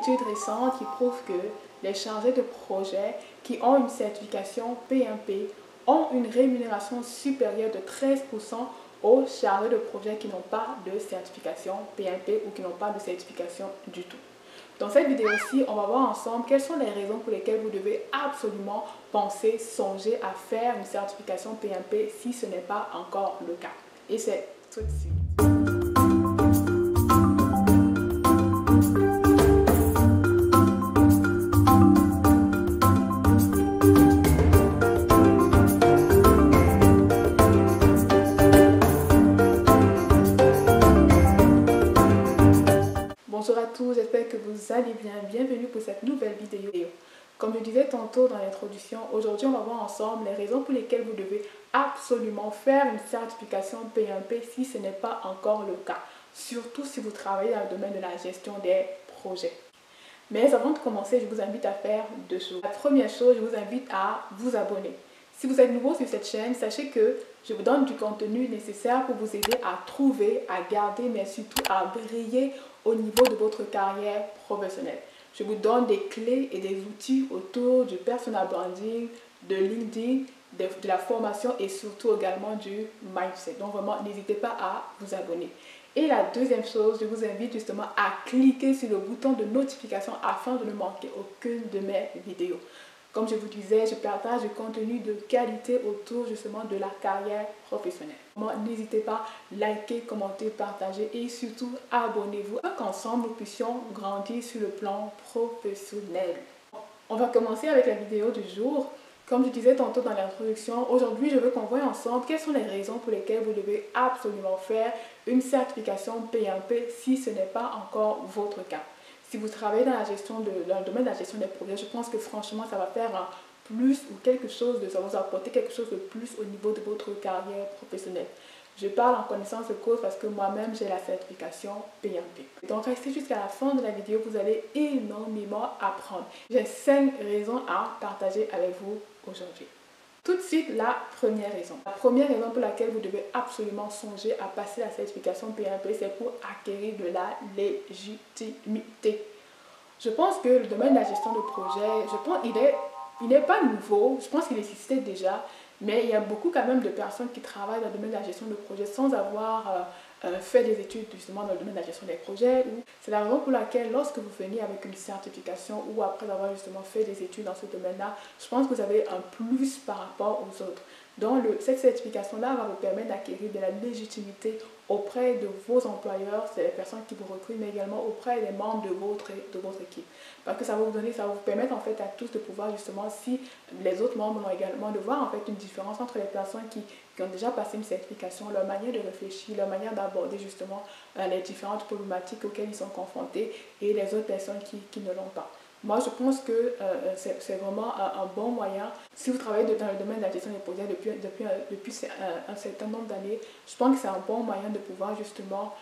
étude récente qui prouve que les chargés de projet qui ont une certification PMP ont une rémunération supérieure de 13% aux chargés de projet qui n'ont pas de certification PMP ou qui n'ont pas de certification du tout. Dans cette vidéo-ci, on va voir ensemble quelles sont les raisons pour lesquelles vous devez absolument penser, songer à faire une certification PMP si ce n'est pas encore le cas. Et c'est tout de suite. Bonjour à tous, j'espère que vous allez bien. Bienvenue pour cette nouvelle vidéo. Comme je disais tantôt dans l'introduction, aujourd'hui on va voir ensemble les raisons pour lesquelles vous devez absolument faire une certification PMP si ce n'est pas encore le cas. Surtout si vous travaillez dans le domaine de la gestion des projets. Mais avant de commencer, je vous invite à faire deux choses. La première chose, je vous invite à vous abonner. Si vous êtes nouveau sur cette chaîne, sachez que je vous donne du contenu nécessaire pour vous aider à trouver, à garder, mais surtout à briller au niveau de votre carrière professionnelle. Je vous donne des clés et des outils autour du personal branding, de LinkedIn, de la formation et surtout également du mindset. Donc vraiment, n'hésitez pas à vous abonner. Et la deuxième chose, je vous invite justement à cliquer sur le bouton de notification afin de ne manquer aucune de mes vidéos. Comme je vous disais, je partage du contenu de qualité autour justement de la carrière professionnelle. N'hésitez pas à liker, commenter, partager et surtout abonnez-vous afin qu'ensemble nous puissions grandir sur le plan professionnel. On va commencer avec la vidéo du jour. Comme je disais tantôt dans l'introduction, aujourd'hui je veux qu'on voie ensemble quelles sont les raisons pour lesquelles vous devez absolument faire une certification PMP si ce n'est pas encore votre cas. Si vous travaillez dans le domaine de la gestion des projets, je pense que franchement, ça va faire un plus ou quelque chose ça va vous apporter quelque chose de plus au niveau de votre carrière professionnelle. Je parle en connaissance de cause parce que moi-même, j'ai la certification PMP. Donc, restez jusqu'à la fin de la vidéo, vous allez énormément apprendre. J'ai 5 raisons à partager avec vous aujourd'hui. Tout de suite, la première raison. La première raison pour laquelle vous devez absolument songer à passer la certification PMP, c'est pour acquérir de la légitimité. Je pense que le domaine de la gestion de projet, il n'est pas nouveau, je pense qu'il existait déjà, mais il y a beaucoup quand même de personnes qui travaillent dans le domaine de la gestion de projet sans avoir fait des études justement dans le domaine de la gestion des projets. C'est la raison pour laquelle lorsque vous venez avec une certification ou après avoir justement fait des études dans ce domaine-là, je pense que vous avez un plus par rapport aux autres. Donc cette certification-là va vous permettre d'acquérir de la légitimité auprès de vos employeurs, c'est les personnes qui vous recrutent, mais également auprès des membres de votre équipe. Parce que ça va vous permettre en fait à tous de pouvoir justement, si les autres membres l'ont également, de voir en fait une différence entre les personnes qui ont déjà passé une certification, leur manière de réfléchir, leur manière d'aborder justement les différentes problématiques auxquelles ils sont confrontés et les autres personnes qui ne l'ont pas. Moi, je pense que c'est vraiment un bon moyen. Si vous travaillez dans le domaine de la gestion des projets depuis un certain nombre d'années, je pense que c'est un bon moyen de pouvoir justement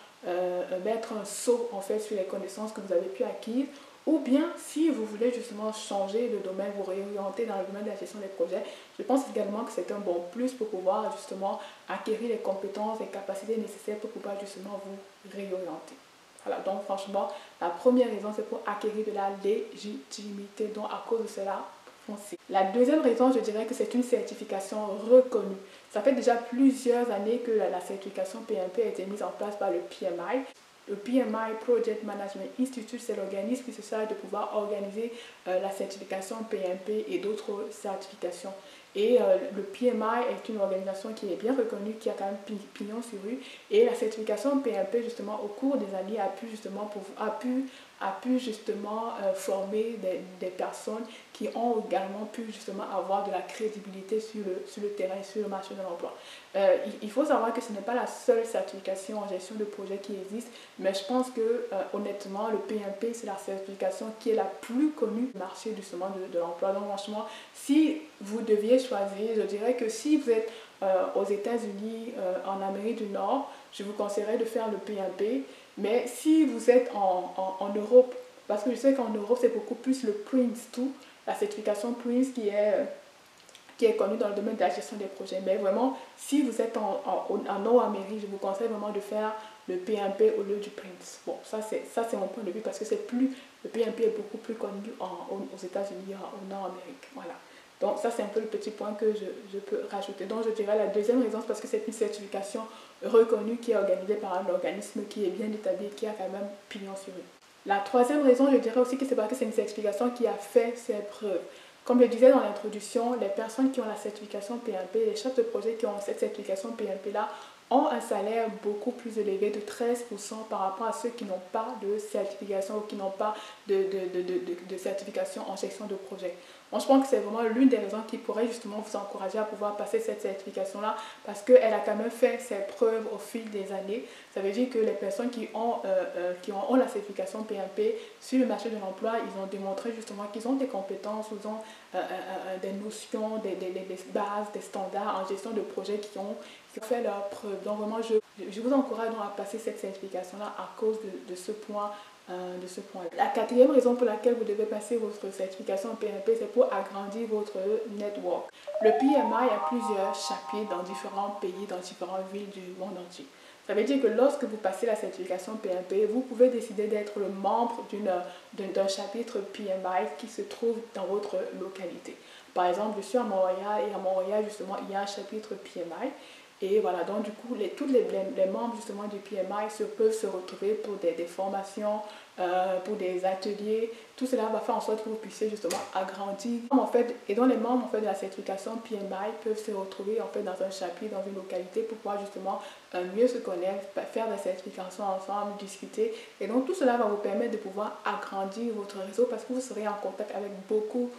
mettre un saut en fait sur les connaissances que vous avez pu acquérir. Ou bien, si vous voulez justement changer de domaine, vous réorienter dans le domaine de la gestion des projets, je pense également que c'est un bon plus pour pouvoir justement acquérir les compétences et capacités nécessaires pour pouvoir justement vous réorienter. Voilà, donc franchement, la première raison, c'est pour acquérir de la légitimité. Donc, à cause de cela, foncez. La deuxième raison, je dirais que c'est une certification reconnue. Ça fait déjà plusieurs années que la certification PMP a été mise en place par le PMI. Le PMI Project Management Institute, c'est l'organisme qui se charge de pouvoir organiser la certification PMP et d'autres certifications. Et le PMI est une organisation qui est bien reconnue, qui a quand même pignon sur rue. Et la certification PMP, justement, au cours des années, a pu justement former des personnes qui ont également pu justement avoir de la crédibilité sur le terrain et sur le marché de l'emploi. Il faut savoir que ce n'est pas la seule certification en gestion de projet qui existe, mais je pense que honnêtement, le PMP, c'est la certification qui est la plus connue du marché justement de l'emploi. Donc franchement, si vous deviez choisir, je dirais que si vous êtes aux États-Unis, en Amérique du Nord, je vous conseillerais de faire le PMP. Mais si vous êtes en Europe, parce que je sais qu'en Europe, c'est beaucoup plus le PRINCE2, la certification PRINCE qui est connue dans le domaine de la gestion des projets. Mais vraiment, si vous êtes en Nord-Amérique, je vous conseille vraiment de faire le PMP au lieu du PRINCE. Bon, ça c'est mon point de vue parce que c'est plus PMP est beaucoup plus connu aux États-Unis, au Nord-Amérique. Voilà. Donc ça, c'est un peu le petit point que je peux rajouter. Donc je dirais la deuxième raison, c'est parce que c'est une certification reconnue qui est organisée par un organisme qui est bien établi, qui a quand même pignon sur rue. La troisième raison, je dirais aussi que c'est parce que c'est une certification qui a fait ses preuves. Comme je disais dans l'introduction, les personnes qui ont la certification PMP, les chefs de projet qui ont cette certification PMP-là, ont un salaire beaucoup plus élevé de 13% par rapport à ceux qui n'ont pas de certification ou qui n'ont pas de certification en gestion de projet. Moi, je pense que c'est vraiment l'une des raisons qui pourrait justement vous encourager à pouvoir passer cette certification-là parce qu'elle a quand même fait ses preuves au fil des années. Ça veut dire que les personnes qui ont la certification PMP sur le marché de l'emploi, ils ont démontré justement qu'ils ont des compétences, ils ont des notions, des bases, des standards en gestion de projet qui ont fait leurs preuves. Donc vraiment, je vous encourage donc à passer cette certification-là à cause de ce point. La quatrième raison pour laquelle vous devez passer votre certification PMP, c'est pour agrandir votre network. Le PMI a plusieurs chapitres dans différents pays, dans différentes villes du monde entier. Ça veut dire que lorsque vous passez la certification PMP, vous pouvez décider d'être le membre d'un chapitre PMI qui se trouve dans votre localité. Par exemple, je suis à Montréal et à Montréal, justement, il y a un chapitre PMI. Et voilà, donc du coup, tous les membres justement du PMI peuvent se retrouver pour des formations, pour des ateliers. Tout cela va faire en sorte que vous puissiez justement agrandir. En fait, et donc les membres en fait, de la certification PMI peuvent se retrouver en fait, dans un chapitre, dans une localité pour pouvoir justement mieux se connaître, faire des certifications ensemble, discuter. Et donc tout cela va vous permettre de pouvoir agrandir votre réseau parce que vous serez en contact avec beaucoup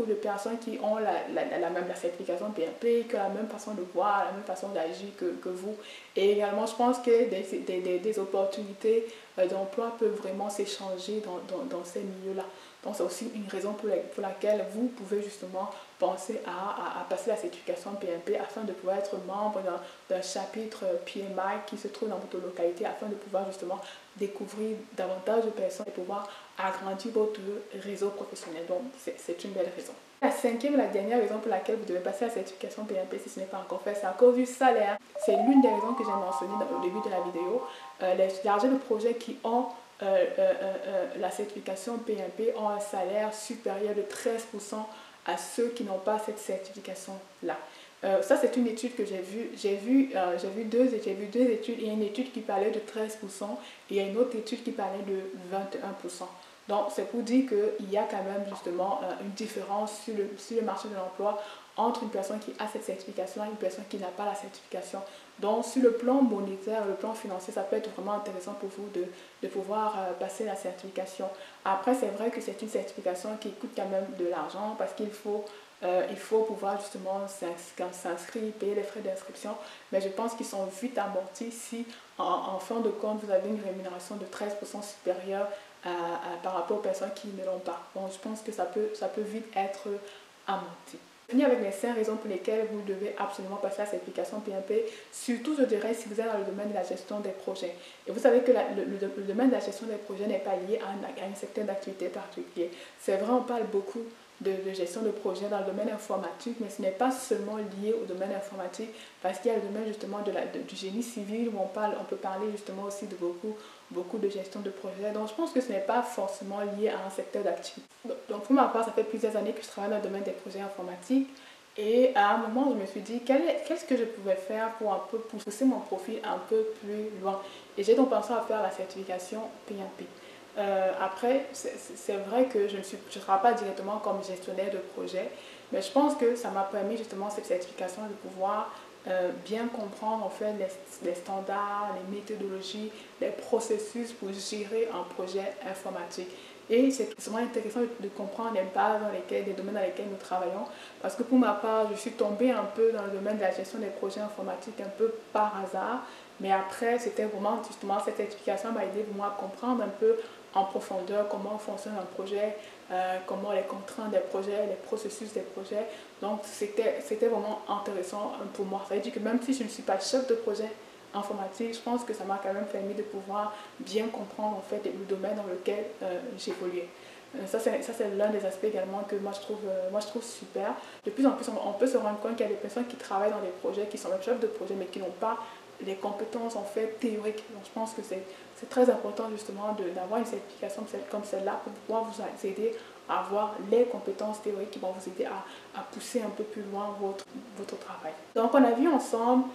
de personnes qui ont la certification PMP, qui ont la même façon de voir, la même façon d'agir que vous. Et également, je pense que des opportunités d'emploi peuvent vraiment s'échanger dans ces milieux-là. Donc, c'est aussi une raison pour laquelle vous pouvez justement penser à passer la certification PMP afin de pouvoir être membre d'un chapitre PMI qui se trouve dans votre localité afin de pouvoir justement découvrir davantage de personnes et pouvoir agrandir votre réseau professionnel. Donc, c'est une belle raison. La cinquième et la dernière raison pour laquelle vous devez passer la certification PMP si ce n'est pas encore fait, c'est à cause du salaire. C'est l'une des raisons que j'ai mentionnées au début de la vidéo. Les chargés de projet qui ont la certification PMP ont un salaire supérieur de 13% à ceux qui n'ont pas cette certification-là. Ça, c'est une étude que j'ai vue. J'ai vu deux études. Il y a une étude qui parlait de 13% et il y a une autre étude qui parlait de 21%. Donc, c'est pour dire qu'il y a quand même justement une différence sur le marché de l'emploi entre une personne qui a cette certification et une personne qui n'a pas la certification. Donc, sur le plan monétaire, le plan financier, ça peut être vraiment intéressant pour vous de pouvoir passer la certification. Après, c'est vrai que c'est une certification qui coûte quand même de l'argent parce qu'il faut pouvoir justement s'inscrire, payer les frais d'inscription. Mais je pense qu'ils sont vite amortis si, en fin de compte, vous avez une rémunération de 13% supérieure par rapport aux personnes qui ne l'ont pas. Donc, je pense que ça peut vite être amorti. Avec les 5 raisons pour lesquelles vous devez absolument passer la certification PMP, surtout je dirais si vous êtes dans le domaine de la gestion des projets. Et vous savez que le domaine de la gestion des projets n'est pas lié à un secteur d'activité particulier. C'est vrai, on parle beaucoup de gestion de projet dans le domaine informatique, mais ce n'est pas seulement lié au domaine informatique parce qu'il y a le domaine justement du génie civil où on peut parler justement aussi de beaucoup de gestion de projet. Donc je pense que ce n'est pas forcément lié à un secteur d'activité. Donc pour ma part, ça fait plusieurs années que je travaille dans le domaine des projets informatiques et à un moment, je me suis dit qu'est-ce que je pouvais faire pour un peu pousser mon profil un peu plus loin. Et j'ai donc pensé à faire la certification PMP. Après, c'est vrai que je ne travaille pas directement comme gestionnaire de projet, mais je pense que ça m'a permis justement cette certification de pouvoir bien comprendre en fait les standards, les méthodologies, les processus pour gérer un projet informatique. Et c'est vraiment intéressant de comprendre les bases les domaines dans lesquels nous travaillons. Parce que pour ma part, je suis tombée un peu dans le domaine de la gestion des projets informatiques un peu par hasard. Mais après, c'était vraiment justement cette certification m'a aidé vraiment à comprendre un peu en profondeur comment fonctionne un projet, comment les contraintes des projets, les processus des projets. Donc c'était vraiment intéressant pour moi. Ça veut dire que même si je ne suis pas chef de projet informatique, je pense que ça m'a quand même permis de pouvoir bien comprendre en fait le domaine dans lequel j'évoluais. Ça, c'est l'un des aspects également que moi je trouve super. De plus en plus, on peut se rendre compte qu'il y a des personnes qui travaillent dans des projets, qui sont même chefs de projet, mais qui n'ont pas les compétences en fait théoriques. Donc je pense que c'est très important justement d'avoir une certification comme celle-là pour pouvoir vous aider à avoir les compétences théoriques qui vont vous aider à pousser un peu plus loin votre travail. Donc on a vu ensemble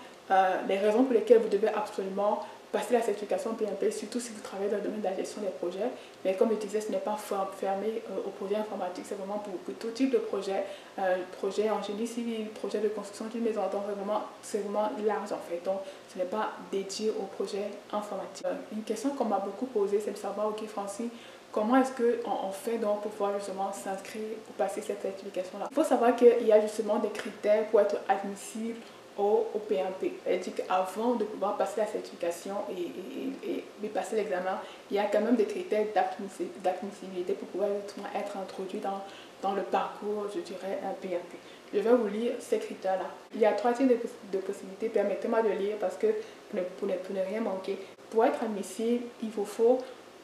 les raisons pour lesquelles vous devez absolument passer la certification PMP, surtout si vous travaillez dans le domaine de la gestion des projets. Mais comme je disais, ce n'est pas fermé au projet informatique, c'est vraiment pour tout type de projet, projet en génie civil, projet de construction d'une maison, donc c'est vraiment large en fait, donc ce n'est pas dédié au projet informatique. Une question qu'on m'a beaucoup posée, c'est de savoir, ok Francis, comment est-ce qu'on fait donc pour pouvoir justement s'inscrire pour passer cette certification-là? Il faut savoir qu'il y a justement des critères pour être admissible au PMP. C'est-à-dire qu'avant de pouvoir passer la certification et passer l'examen, il y a quand même des critères d'admissibilité pour pouvoir être introduit dans le parcours, je dirais, un PMP. Je vais vous lire ces critères-là. Il y a 3 types de possibilités. Permettez-moi de lire parce que pour ne rien manquer. Pour être admissible, il vous faut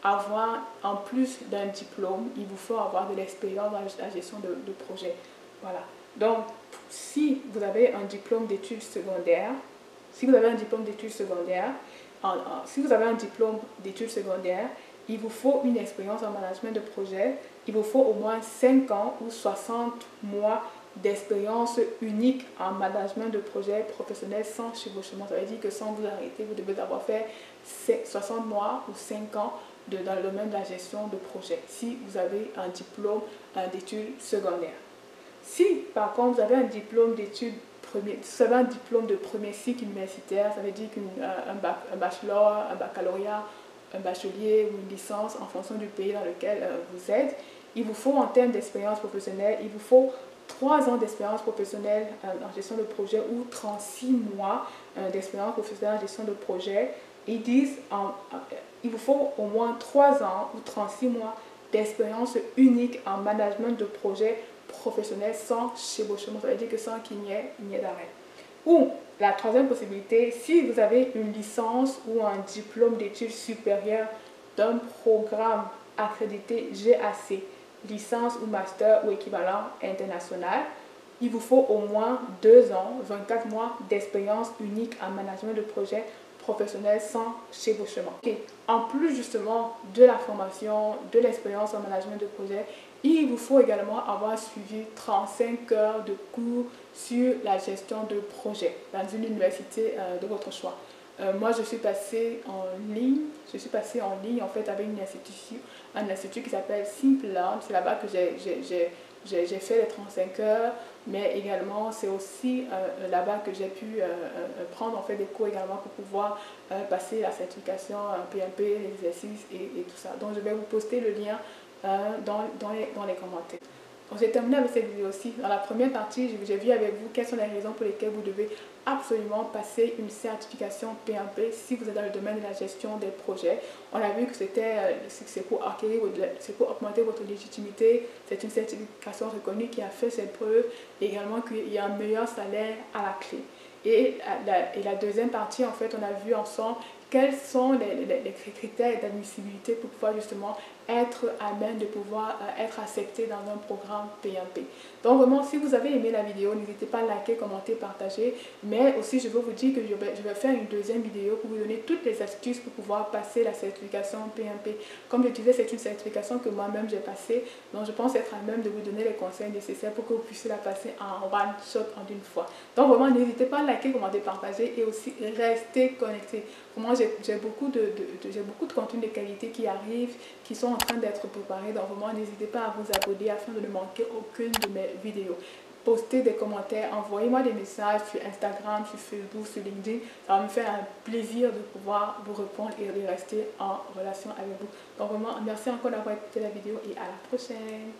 avoir, en plus d'un diplôme, il vous faut avoir de l'expérience dans la gestion de projet. Voilà. Donc, si vous avez un diplôme d'études secondaires, il vous faut une expérience en management de projet, il vous faut au moins 5 ans ou 60 mois d'expérience unique en management de projet professionnel sans chevauchement. Ça veut dire que sans vous arrêter, vous devez avoir fait 60 mois ou 5 ans dans le domaine de la gestion de projet, si vous avez un diplôme d'études secondaires. Si par contre vous avez un diplôme d'études de premier cycle universitaire, ça veut dire un bachelor, un baccalauréat, un bachelier ou une licence en fonction du pays dans lequel vous êtes, il vous faut en termes d'expérience professionnelle, il vous faut 3 ans d'expérience professionnelle en gestion de projet ou 36 mois d'expérience professionnelle en gestion de projet. Ils disent il vous faut au moins 3 ans ou 36 mois d'expérience unique en management de projet professionnel sans chevauchement, ça veut dire que sans qu'il n'y ait d'arrêt. Ou la 3e possibilité, si vous avez une licence ou un diplôme d'études supérieures d'un programme accrédité GAC, licence ou master ou équivalent international, il vous faut au moins 2 ans, 24 mois d'expérience unique en management de projet professionnel sans chevauchement. Okay. En plus justement de la formation, de l'expérience en management de projet, il vous faut également avoir suivi 35 heures de cours sur la gestion de projet dans une université de votre choix. Moi, je suis passée en ligne. En fait avec un institut qui s'appelle Simpllearn. C'est là-bas que j'ai fait les 35 heures, mais également c'est aussi là-bas que j'ai pu prendre en fait des cours également pour pouvoir passer la certification PMP, les exercices et tout ça. Donc je vais vous poster le lien dans les commentaires. Donc j'ai terminé avec cette vidéo aussi. Dans la première partie, j'ai vu avec vous quelles sont les raisons pour lesquelles vous devez absolument passer une certification PMP si vous êtes dans le domaine de la gestion des projets. On a vu que c'est pour augmenter votre légitimité. C'est une certification reconnue qui a fait ses preuves. Également qu'il y a un meilleur salaire à la clé. Et la deuxième partie, en fait, on a vu ensemble quels sont les critères d'admissibilité pour pouvoir justement être à même de pouvoir être accepté dans un programme PMP. Donc vraiment, si vous avez aimé la vidéo, n'hésitez pas à liker, commenter, partager. Mais aussi, je veux vous dire que je vais faire une deuxième vidéo pour vous donner toutes les astuces pour pouvoir passer la certification PMP. Comme je disais, c'est une certification que moi-même j'ai passée. Donc je pense être à même de vous donner les conseils nécessaires pour que vous puissiez la passer en one shot, en une fois. Donc vraiment, n'hésitez pas à liker, commenter, partager et aussi rester connecté. Vraiment, j'ai beaucoup de contenu de qualité qui arrivent, qui sont en train d'être préparés. Donc vraiment, n'hésitez pas à vous abonner afin de ne manquer aucune de mes vidéos. Postez des commentaires, envoyez-moi des messages sur Instagram, sur Facebook, sur LinkedIn. Ça va me faire un plaisir de pouvoir vous répondre et de rester en relation avec vous. Donc vraiment, merci encore d'avoir écouté la vidéo et à la prochaine.